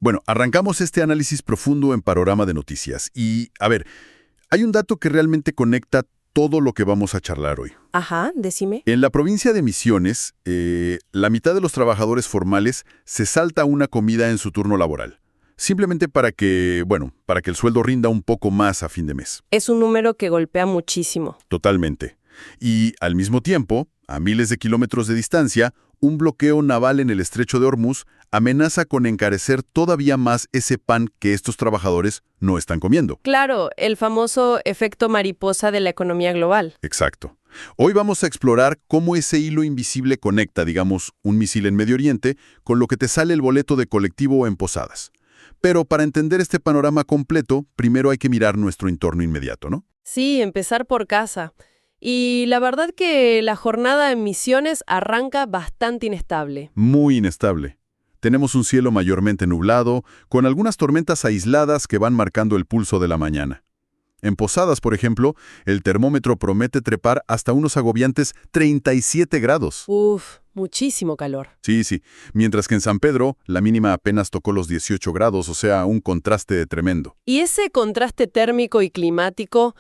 Bueno, arrancamos este análisis profundo en Panorama de Noticias. Y, a ver, hay un dato que realmente conecta todo lo que vamos a charlar hoy. Ajá, decime. En la provincia de Misiones, la mitad de los trabajadores formales se salta una comida en su turno laboral. Simplemente para que, bueno, para que el sueldo rinda un poco más a fin de mes. Es un número que golpea muchísimo. Totalmente. Y, al mismo tiempo, a miles de kilómetros de distancia, un bloqueo naval en el estrecho de Hormuz amenaza con encarecer todavía más ese pan que estos trabajadores no están comiendo. Claro, el famoso efecto mariposa de la economía global. Exacto. Hoy vamos a explorar cómo ese hilo invisible conecta, digamos, un misil en Medio Oriente con lo que te sale el boleto de colectivo en Posadas. Pero para entender este panorama completo, primero hay que mirar nuestro entorno inmediato, ¿no? Sí, empezar por casa. Y la verdad que la jornada en Misiones arranca bastante inestable. Muy inestable. Tenemos un cielo mayormente nublado, con algunas tormentas aisladas que van marcando el pulso de la mañana. En Posadas, por ejemplo, el termómetro promete trepar hasta unos agobiantes 37 grados. Uf, muchísimo calor. Sí. Mientras que en San Pedro, la mínima apenas tocó los 18 grados, o sea, un contraste tremendo. Y ese contraste térmico y climático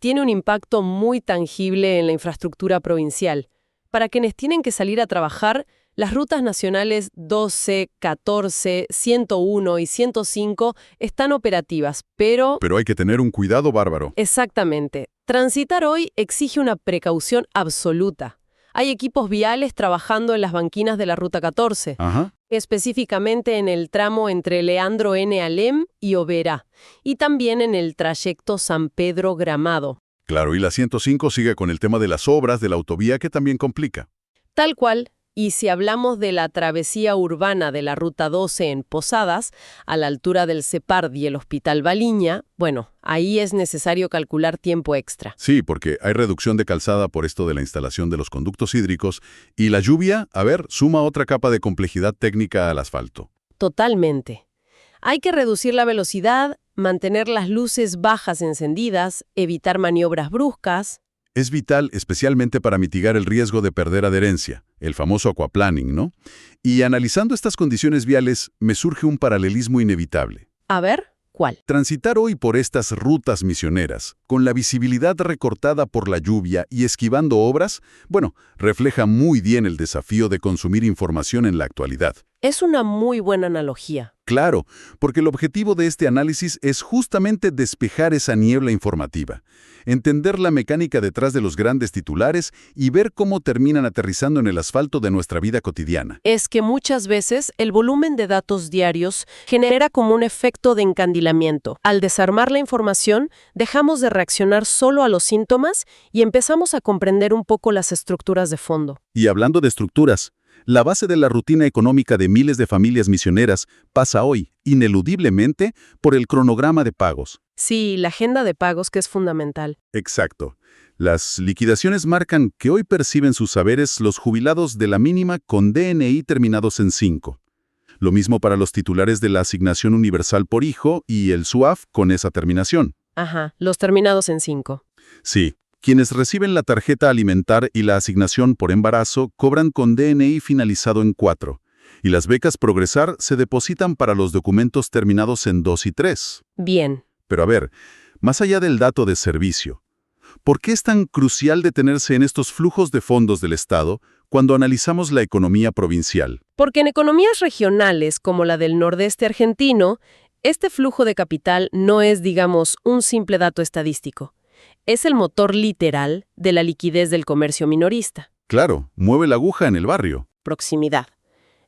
tiene un impacto muy tangible en la infraestructura provincial. Para quienes tienen que salir a trabajar, las rutas nacionales 12, 14, 101 y 105 están operativas, pero... Pero hay que tener un cuidado bárbaro. Exactamente. Transitar hoy exige una precaución absoluta. Hay equipos viales trabajando en las banquinas de la Ruta 14, Ajá. específicamente en el tramo entre Leandro N. Alem y Oberá, y también en el trayecto San Pedro-Gramado. Claro, y la 105 sigue con el tema de las obras de la autovía que también complica. Tal cual. Y si hablamos de la travesía urbana de la Ruta 12 en Posadas, a la altura del CEPARD y el Hospital Baliña, bueno, ahí es necesario calcular tiempo extra. Sí, porque hay reducción de calzada por esto de la instalación de los conductos hídricos y la lluvia, suma otra capa de complejidad técnica al asfalto. Totalmente. Hay que reducir la velocidad, mantener las luces bajas encendidas, evitar maniobras bruscas. Es vital especialmente para mitigar el riesgo de perder adherencia, el famoso aquaplaning, ¿no? Y analizando estas condiciones viales, me surge un paralelismo inevitable. A ver, ¿cuál? Transitar hoy por estas rutas misioneras, con la visibilidad recortada por la lluvia y esquivando obras, refleja muy bien el desafío de consumir información en la actualidad. Es una muy buena analogía. Claro, porque el objetivo de este análisis es justamente despejar esa niebla informativa, entender la mecánica detrás de los grandes titulares y ver cómo terminan aterrizando en el asfalto de nuestra vida cotidiana. Es que muchas veces el volumen de datos diarios genera como un efecto de encandilamiento. Al desarmar la información, dejamos de reaccionar solo a los síntomas y empezamos a comprender un poco las estructuras de fondo. Y hablando de estructuras, la base de la rutina económica de miles de familias misioneras pasa hoy, ineludiblemente, por el cronograma de pagos. Sí, la agenda de pagos que es fundamental. Exacto. Las liquidaciones marcan que hoy perciben sus saberes los jubilados de la mínima con DNI terminados en 5. Lo mismo para los titulares de la Asignación Universal por Hijo y el SUAF con esa terminación. Ajá, los terminados en 5. Sí. Quienes reciben la tarjeta alimentar y la asignación por embarazo cobran con DNI finalizado en 4, y las becas Progresar se depositan para los documentos terminados en 2 y 3. Bien. Pero a ver, más allá del dato de servicio, ¿por qué es tan crucial detenerse en estos flujos de fondos del Estado cuando analizamos la economía provincial? Porque en economías regionales como la del nordeste argentino, este flujo de capital no es, digamos, un simple dato estadístico. Es el motor literal de la liquidez del comercio minorista. Claro, mueve la aguja en el barrio. Proximidad.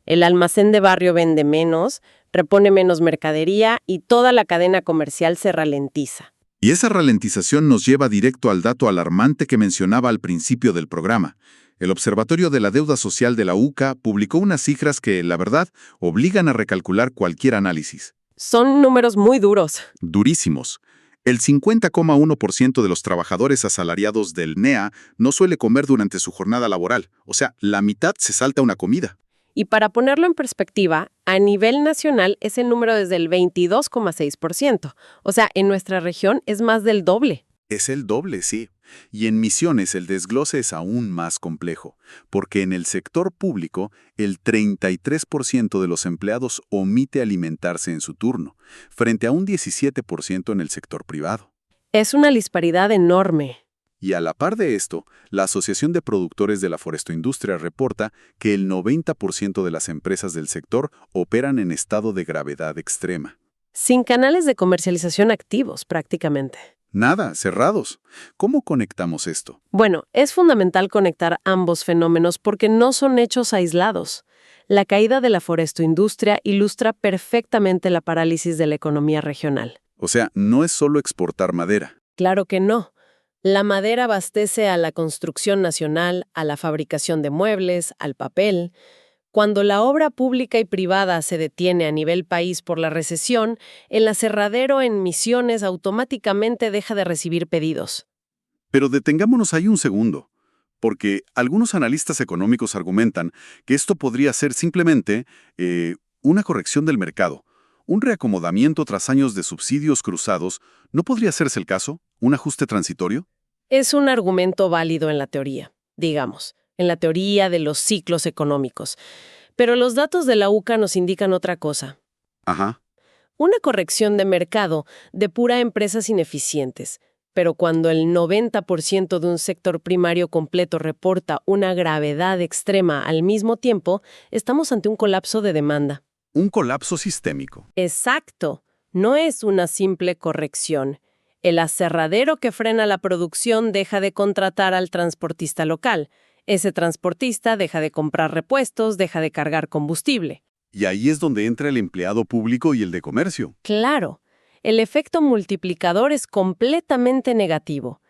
El almacén de barrio vende menos, repone menos mercadería y toda la cadena comercial se ralentiza. Y esa ralentización nos lleva directo al dato alarmante que mencionaba al principio del programa. El Observatorio de la Deuda Social de la UCA publicó unas cifras que, la verdad, obligan a recalcular cualquier análisis. Son números muy duros. Durísimos. El 50,1% de los trabajadores asalariados del NEA no suele comer durante su jornada laboral. O sea, la mitad se salta una comida. Y para ponerlo en perspectiva, a nivel nacional ese número es del 22,6%. O sea, en nuestra región es más del doble. Es el doble, sí. Y en Misiones el desglose es aún más complejo, porque en el sector público el 33% de los empleados omite alimentarse en su turno, frente a un 17% en el sector privado. Es una disparidad enorme. Y a la par de esto, la Asociación de Productores de la Forestoindustria reporta que el 90% de las empresas del sector operan en estado de gravedad extrema. Sin canales de comercialización activos, prácticamente. Nada, cerrados. ¿Cómo conectamos esto? Bueno, es fundamental conectar ambos fenómenos porque no son hechos aislados. La caída de la forestoindustria ilustra perfectamente la parálisis de la economía regional. O sea, no es solo exportar madera. Claro que no. La madera abastece a la construcción nacional, a la fabricación de muebles, al papel. Cuando la obra pública y privada se detiene a nivel país por la recesión, el aserradero en Misiones automáticamente deja de recibir pedidos. Pero detengámonos ahí un segundo, porque algunos analistas económicos argumentan que esto podría ser simplemente una corrección del mercado, un reacomodamiento tras años de subsidios cruzados. ¿No podría serse el caso? ¿Un ajuste transitorio? Es un argumento válido en la teoría, digamos, en la teoría de los ciclos económicos. Pero los datos de la UCA nos indican otra cosa. Ajá. Una corrección de mercado depura empresas ineficientes, pero cuando el 90% de un sector primario completo reporta una gravedad extrema al mismo tiempo, estamos ante un colapso de demanda. Un colapso sistémico. Exacto. No es una simple corrección. El aserradero que frena la producción deja de contratar al transportista local. Ese transportista deja de comprar repuestos, deja de cargar combustible. Y ahí es donde entra el empleado público y el de comercio. Claro, el efecto multiplicador es completamente negativo.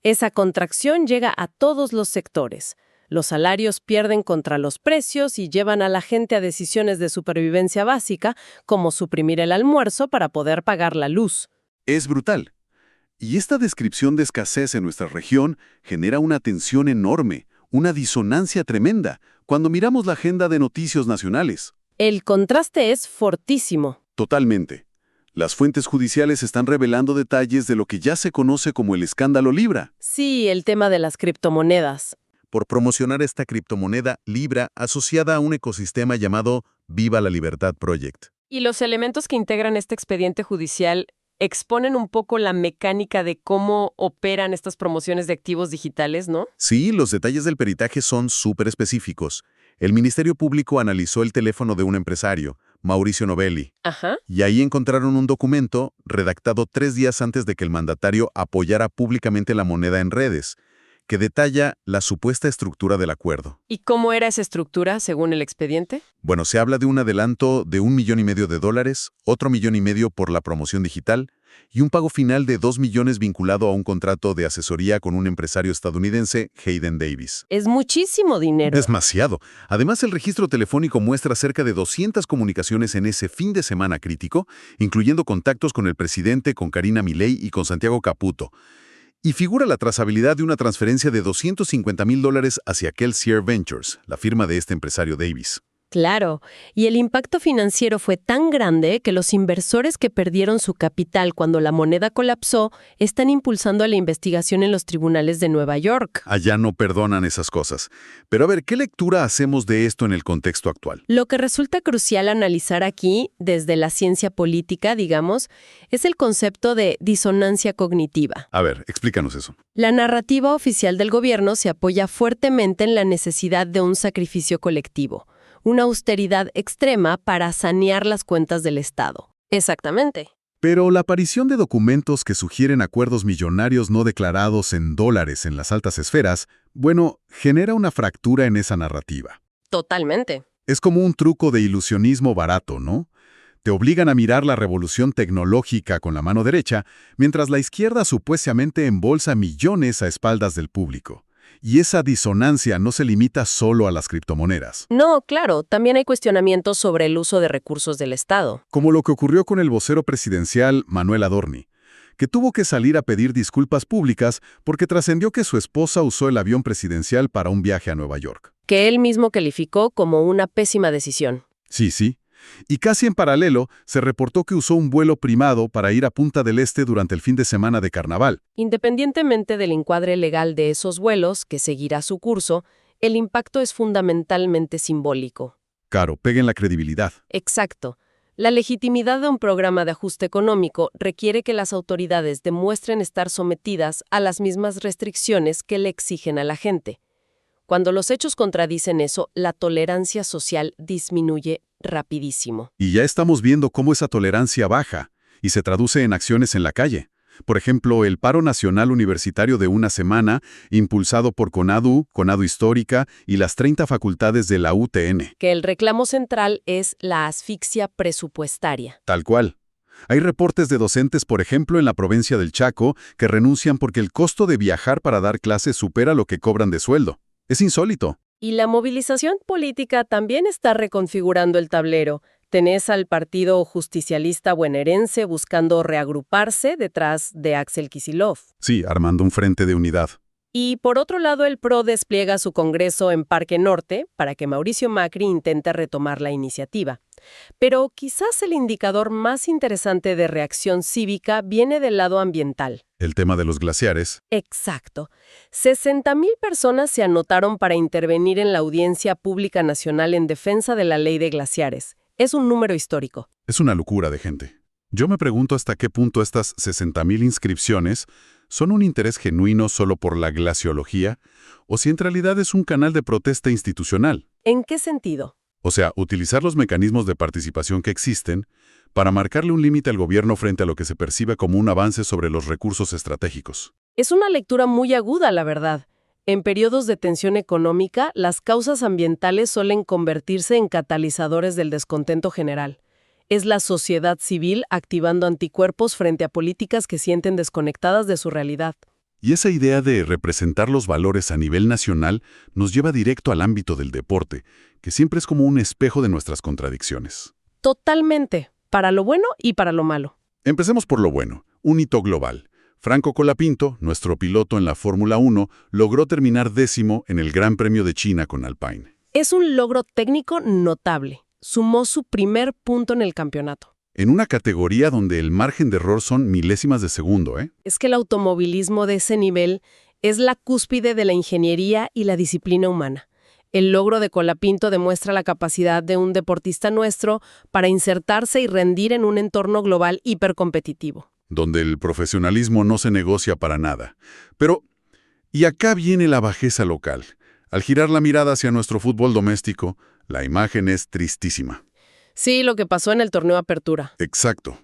Esa contracción llega a todos los sectores. Los salarios pierden contra los precios y llevan a la gente a decisiones de supervivencia básica, como suprimir el almuerzo para poder pagar la luz. Es brutal. Y esta descripción de escasez en nuestra región genera una tensión enorme, una disonancia tremenda, cuando miramos la agenda de noticias nacionales. El contraste es fortísimo. Totalmente. Las fuentes judiciales están revelando detalles de lo que ya se conoce como el escándalo Libra. Sí, el tema de las criptomonedas. Por promocionar esta criptomoneda Libra asociada a un ecosistema llamado Viva la Libertad Project. Y los elementos que integran este expediente judicial exponen un poco la mecánica de cómo operan estas promociones de activos digitales, ¿no? Sí, los detalles del peritaje son súper específicos. El Ministerio Público analizó el teléfono de un empresario, Mauricio Novelli, Ajá. y ahí encontraron un documento redactado 3 días antes de que el mandatario apoyara públicamente la moneda en redes, que detalla la supuesta estructura del acuerdo. ¿Y cómo era esa estructura, según el expediente? Bueno, se habla de un adelanto de $1,5 millones, otro $1,5 millones por la promoción digital y un pago final de $2 millones vinculado a un contrato de asesoría con un empresario estadounidense, Hayden Davis. Es muchísimo dinero. Demasiado. Además, el registro telefónico muestra cerca de 200 comunicaciones en ese fin de semana crítico, incluyendo contactos con el presidente, con Karina Milei y con Santiago Caputo. Y figura la trazabilidad de una transferencia de $250,000 hacia Kelsier Ventures, la firma de este empresario Davis. Claro, y el impacto financiero fue tan grande que los inversores que perdieron su capital cuando la moneda colapsó están impulsando la investigación en los tribunales de Nueva York. Allá no perdonan esas cosas. Pero a ver, ¿qué lectura hacemos de esto en el contexto actual? Lo que resulta crucial analizar aquí, desde la ciencia política, digamos, es el concepto de disonancia cognitiva. A ver, explícanos eso. La narrativa oficial del gobierno se apoya fuertemente en la necesidad de un sacrificio colectivo, una austeridad extrema para sanear las cuentas del Estado. Exactamente. Pero la aparición de documentos que sugieren acuerdos millonarios no declarados en dólares en las altas esferas, bueno, genera una fractura en esa narrativa. Totalmente. Es como un truco de ilusionismo barato, ¿no? Te obligan a mirar la revolución tecnológica con la mano derecha, mientras la izquierda supuestamente embolsa millones a espaldas del público. Y esa disonancia no se limita solo a las criptomonedas. No, claro, también hay cuestionamientos sobre el uso de recursos del Estado. Como lo que ocurrió con el vocero presidencial Manuel Adorni, que tuvo que salir a pedir disculpas públicas porque trascendió que su esposa usó el avión presidencial para un viaje a Nueva York. Que él mismo calificó como una pésima decisión. Sí. Y casi en paralelo, se reportó que usó un vuelo primado para ir a Punta del Este durante el fin de semana de Carnaval. Independientemente del encuadre legal de esos vuelos, que seguirá su curso, el impacto es fundamentalmente simbólico. Claro, peguen la credibilidad. Exacto. La legitimidad de un programa de ajuste económico requiere que las autoridades demuestren estar sometidas a las mismas restricciones que le exigen a la gente. Cuando los hechos contradicen eso, la tolerancia social disminuye rapidísimo. Y ya estamos viendo cómo esa tolerancia baja y se traduce en acciones en la calle. Por ejemplo, el paro nacional universitario de una semana, impulsado por CONADU Histórica y las 30 facultades de la UTN. Que el reclamo central es la asfixia presupuestaria. Tal cual. Hay reportes de docentes, por ejemplo, en la provincia del Chaco, que renuncian porque el costo de viajar para dar clases supera lo que cobran de sueldo. Es insólito. Y la movilización política también está reconfigurando el tablero. Tenés al partido justicialista bonaerense buscando reagruparse detrás de Axel Kicillof. Sí, armando un frente de unidad. Y por otro lado, el PRO despliega su congreso en Parque Norte para que Mauricio Macri intente retomar la iniciativa. Pero quizás el indicador más interesante de reacción cívica viene del lado ambiental. El tema de los glaciares. Exacto. 60,000 personas se anotaron para intervenir en la Audiencia Pública Nacional en defensa de la Ley de Glaciares. Es un número histórico. Es una locura de gente. Yo me pregunto hasta qué punto estas 60,000 inscripciones son un interés genuino solo por la glaciología o si en realidad es un canal de protesta institucional. ¿En qué sentido? O sea, utilizar los mecanismos de participación que existen para marcarle un límite al gobierno frente a lo que se percibe como un avance sobre los recursos estratégicos. Es una lectura muy aguda, la verdad. En periodos de tensión económica, las causas ambientales suelen convertirse en catalizadores del descontento general. Es la sociedad civil activando anticuerpos frente a políticas que sienten desconectadas de su realidad. Y esa idea de representar los valores a nivel nacional nos lleva directo al ámbito del deporte, que siempre es como un espejo de nuestras contradicciones. Totalmente, para lo bueno y para lo malo. Empecemos por lo bueno, un hito global. Franco Colapinto, nuestro piloto en la Fórmula 1, logró terminar 10º en el Gran Premio de China con Alpine. Es un logro técnico notable. Sumó su primer punto en el campeonato. En una categoría donde el margen de error son milésimas de segundo, ¿eh? Es que el automovilismo de ese nivel es la cúspide de la ingeniería y la disciplina humana. El logro de Colapinto demuestra la capacidad de un deportista nuestro para insertarse y rendir en un entorno global hipercompetitivo. Donde el profesionalismo no se negocia para nada. Pero, y acá viene la bajeza local. Al girar la mirada hacia nuestro fútbol doméstico, la imagen es tristísima. Sí, lo que pasó en el torneo Apertura. Exacto.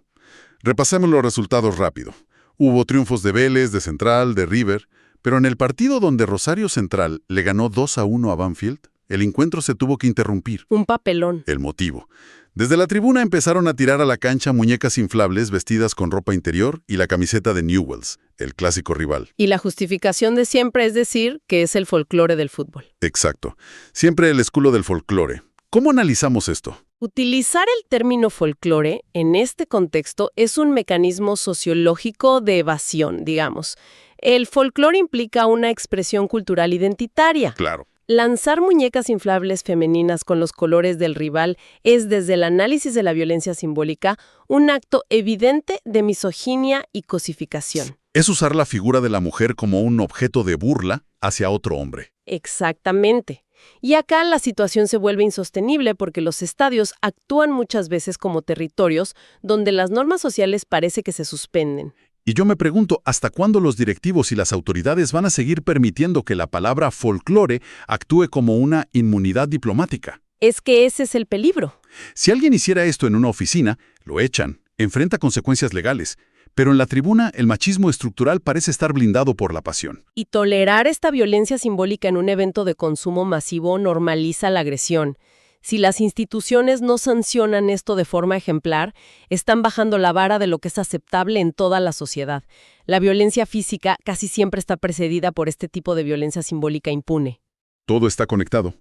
Repasemos los resultados rápido. Hubo triunfos de Vélez, de Central, de River, pero en el partido donde Rosario Central le ganó 2-1 a Banfield, el encuentro se tuvo que interrumpir. Un papelón. El motivo. Desde la tribuna empezaron a tirar a la cancha muñecas inflables vestidas con ropa interior y la camiseta de Newell's, el clásico rival. Y la justificación de siempre es decir que es el folclore del fútbol. Exacto. Siempre el escudo del folclore. ¿Cómo analizamos esto? Utilizar el término folclore en este contexto es un mecanismo sociológico de evasión, digamos. El folclore implica una expresión cultural identitaria. Claro. Lanzar muñecas inflables femeninas con los colores del rival es, desde el análisis de la violencia simbólica, un acto evidente de misoginia y cosificación. Es usar la figura de la mujer como un objeto de burla hacia otro hombre. Exactamente. Y acá la situación se vuelve insostenible porque los estadios actúan muchas veces como territorios donde las normas sociales parece que se suspenden. Y yo me pregunto, ¿hasta cuándo los directivos y las autoridades van a seguir permitiendo que la palabra folclore actúe como una inmunidad diplomática? Es que ese es el peligro. Si alguien hiciera esto en una oficina, lo echan, enfrenta consecuencias legales. Pero en la tribuna, el machismo estructural parece estar blindado por la pasión. Y tolerar esta violencia simbólica en un evento de consumo masivo normaliza la agresión. Si las instituciones no sancionan esto de forma ejemplar, están bajando la vara de lo que es aceptable en toda la sociedad. La violencia física casi siempre está precedida por este tipo de violencia simbólica impune. Todo está conectado.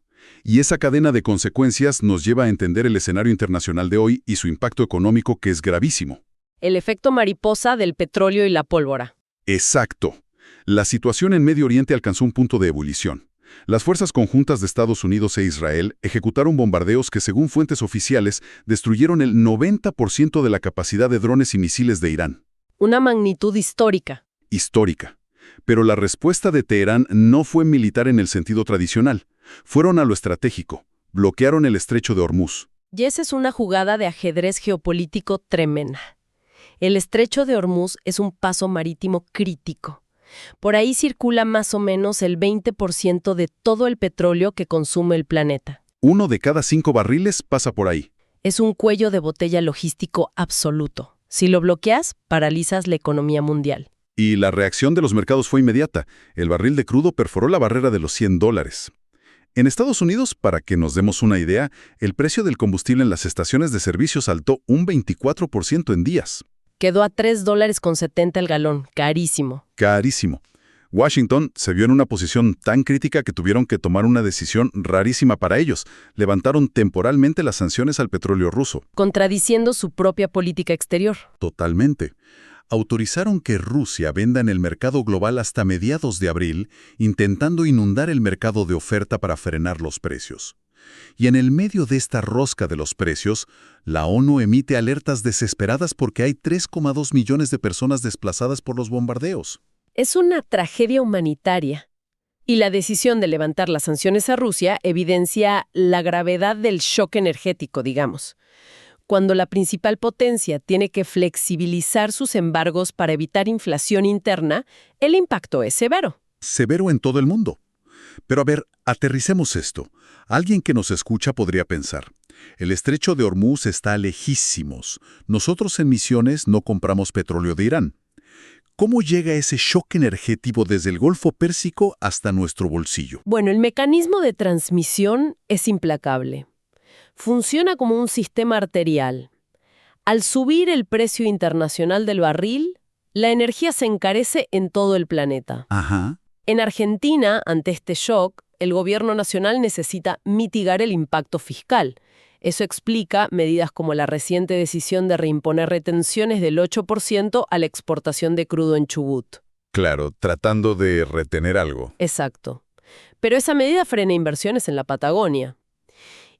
Y esa cadena de consecuencias nos lleva a entender el escenario internacional de hoy y su impacto económico, que es gravísimo. El efecto mariposa del petróleo y la pólvora. Exacto. La situación en Medio Oriente alcanzó un punto de ebullición. Las fuerzas conjuntas de Estados Unidos e Israel ejecutaron bombardeos que, según fuentes oficiales, destruyeron el 90% de la capacidad de drones y misiles de Irán. Una magnitud histórica. Histórica. Pero la respuesta de Teherán no fue militar en el sentido tradicional. Fueron a lo estratégico. Bloquearon el estrecho de Hormuz. Y esa es una jugada de ajedrez geopolítico tremenda. El estrecho de Hormuz es un paso marítimo crítico. Por ahí circula más o menos el 20% de todo el petróleo que consume el planeta. 1 de cada 5 barriles pasa por ahí. Es un cuello de botella logístico absoluto. Si lo bloqueas, paralizas la economía mundial. Y la reacción de los mercados fue inmediata. El barril de crudo perforó la barrera de los $100. En Estados Unidos, para que nos demos una idea, el precio del combustible en las estaciones de servicio saltó un 24% en días. Quedó a $3.70 el galón, carísimo. Carísimo. Washington se vio en una posición tan crítica que tuvieron que tomar una decisión rarísima para ellos. Levantaron temporalmente las sanciones al petróleo ruso. Contradiciendo su propia política exterior. Totalmente. Autorizaron que Rusia venda en el mercado global hasta mediados de abril, intentando inundar el mercado de oferta para frenar los precios. Y en el medio de esta rosca de los precios, la ONU emite alertas desesperadas porque hay 3,2 millones de personas desplazadas por los bombardeos. Es una tragedia humanitaria. Y la decisión de levantar las sanciones a Rusia evidencia la gravedad del shock energético, digamos. Cuando la principal potencia tiene que flexibilizar sus embargos para evitar inflación interna, el impacto es severo. Severo en todo el mundo. Pero a ver, aterricemos esto. Alguien que nos escucha podría pensar, el estrecho de Hormuz está lejísimos. Nosotros en Misiones no compramos petróleo de Irán. ¿Cómo llega ese shock energético desde el Golfo Pérsico hasta nuestro bolsillo? Bueno, el mecanismo de transmisión es implacable. Funciona como un sistema arterial. Al subir el precio internacional del barril, la energía se encarece en todo el planeta. Ajá. En Argentina, ante este shock, el gobierno nacional necesita mitigar el impacto fiscal. Eso explica medidas como la reciente decisión de reimponer retenciones del 8% a la exportación de crudo en Chubut. Claro, tratando de retener algo. Exacto. Pero esa medida frena inversiones en la Patagonia.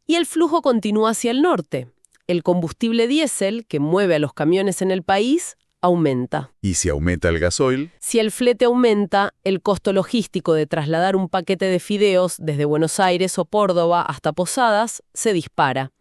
Y el flujo continúa hacia el norte. El combustible diésel, que mueve a los camiones en el país, aumenta. ¿Y si aumenta el gasoil? Si el flete aumenta, el costo logístico de trasladar un paquete de fideos desde Buenos Aires o Córdoba hasta Posadas se dispara.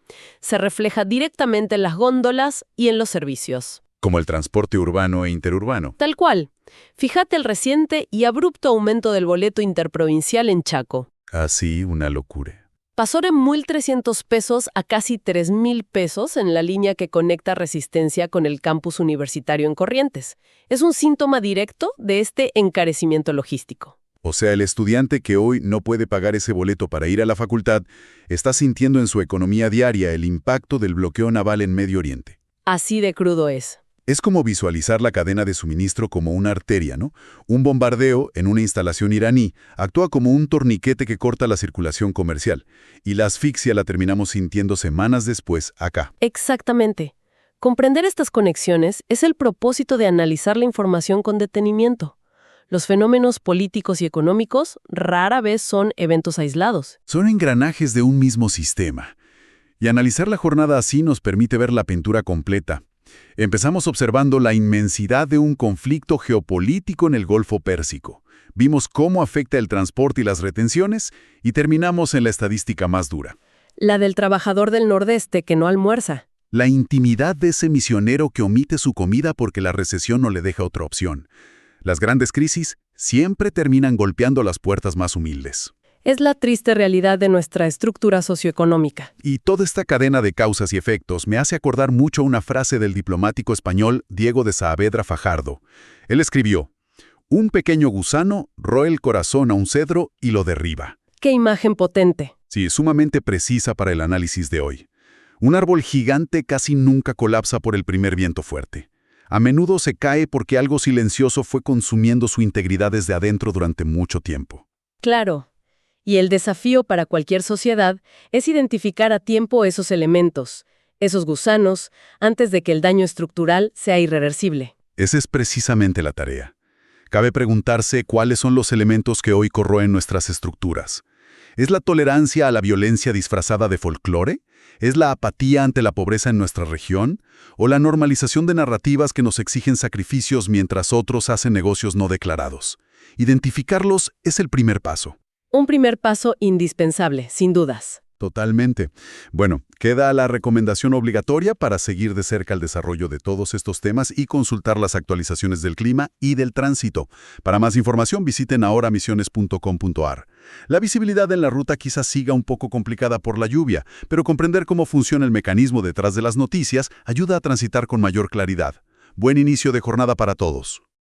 Se refleja directamente en las góndolas y en los servicios. Como el transporte urbano e interurbano. Tal cual. Fíjate el reciente y abrupto aumento del boleto interprovincial en Chaco. Así, una locura. Pasó de 1.300 pesos a casi 3.000 pesos en la línea que conecta Resistencia con el campus universitario en Corrientes. Es un síntoma directo de este encarecimiento logístico. O sea, el estudiante que hoy no puede pagar ese boleto para ir a la facultad está sintiendo en su economía diaria el impacto del bloqueo naval en Medio Oriente. Así de crudo es. Es como visualizar la cadena de suministro como una arteria, ¿no? Un bombardeo en una instalación iraní actúa como un torniquete que corta la circulación comercial, y la asfixia la terminamos sintiendo semanas después acá. Exactamente. Comprender estas conexiones es el propósito de analizar la información con detenimiento. Los fenómenos políticos y económicos rara vez son eventos aislados. Son engranajes de un mismo sistema. Y analizar la jornada así nos permite ver la pintura completa. Empezamos observando la inmensidad de un conflicto geopolítico en el Golfo Pérsico. Vimos cómo afecta el transporte y las retenciones y terminamos en la estadística más dura. La del trabajador del Nordeste que no almuerza. La intimidad de ese misionero que omite su comida porque la recesión no le deja otra opción. Las grandes crisis siempre terminan golpeando las puertas más humildes. Es la triste realidad de nuestra estructura socioeconómica. Y toda esta cadena de causas y efectos me hace acordar mucho una frase del diplomático español Diego de Saavedra Fajardo. Él escribió: "Un pequeño gusano roe el corazón a un cedro y lo derriba". ¡Qué imagen potente! Sí, sumamente precisa para el análisis de hoy. Un árbol gigante casi nunca colapsa por el primer viento fuerte. A menudo se cae porque algo silencioso fue consumiendo su integridad desde adentro durante mucho tiempo. Claro. Y el desafío para cualquier sociedad es identificar a tiempo esos elementos, esos gusanos, antes de que el daño estructural sea irreversible. Esa es precisamente la tarea. Cabe preguntarse cuáles son los elementos que hoy corroen nuestras estructuras. ¿Es la tolerancia a la violencia disfrazada de folclore? ¿Es la apatía ante la pobreza en nuestra región? ¿O la normalización de narrativas que nos exigen sacrificios mientras otros hacen negocios no declarados? Identificarlos es el primer paso. Un primer paso indispensable, sin dudas. Totalmente. Bueno, queda la recomendación obligatoria para seguir de cerca el desarrollo de todos estos temas y consultar las actualizaciones del clima y del tránsito. Para más información visiten ahoramisiones.com.ar. La visibilidad en la ruta quizás siga un poco complicada por la lluvia, pero comprender cómo funciona el mecanismo detrás de las noticias ayuda a transitar con mayor claridad. Buen inicio de jornada para todos.